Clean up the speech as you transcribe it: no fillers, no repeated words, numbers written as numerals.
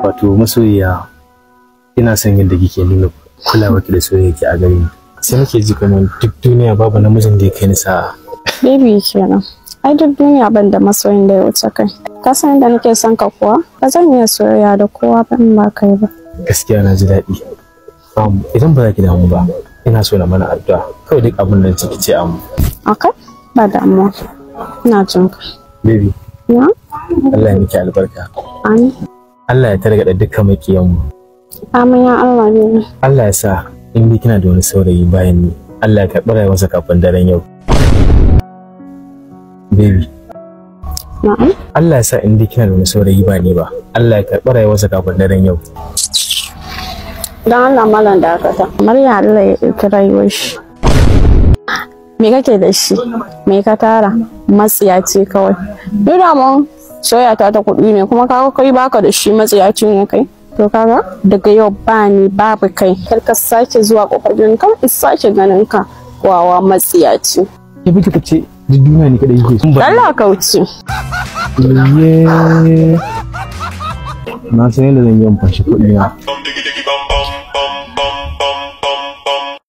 wato masoyiya ina son yadda kike nuna kulawa ki da soyayya ki a gare ni. Sai nake ji kamar duk duniya babu namijin da ya kai ni sa'a. Baby kenan. Ai duk duniya ban da masoyin da ya wuce kai. Ka san yadda nake son ka kuwa? Ba zan iya soyayya da kowa ba in ba kai ba. Gaskiya na ji daɗi. Idan ba za ki damu ba, ina so na mana addu'a. Kawai duk abin nan ciki ce amu. Okay, ba damuwa. Ina jin ka. Baby. Na? Allah ya miki albarka. Amin. Allah ya targaɗa dukkan makiyanmu. Amin ya Allah ne. Allah ya sa in dai kina da wani saurayi bayan ni, Allah ya karɓi rayuwarsa kafin daren yau. Baby. Na'am. Allah ya sa in dai kina da wani saurayi ba ni ba, Allah ya karɓi rayuwarsa kafin daren yau. Dan Allah malam da aka ta. Kamar ya Allah ya ɗauki rayuwar shi. Me kake da shi? Me ka tara? Matsiyaci kawai. Ni da mun soyayya ta kuɗi ne kuma kaga kai baka da shi matsiyaci ne kai. To kaga daga yau ba ni babu kai. Kar ka sake zuwa kofar gidan kan sake ganin ka wawa matsiyaci. Ki bi kika ce duk duniya ne kada yake. Allah ka wuce. Na san yadda zan yi amfani kuɗi na.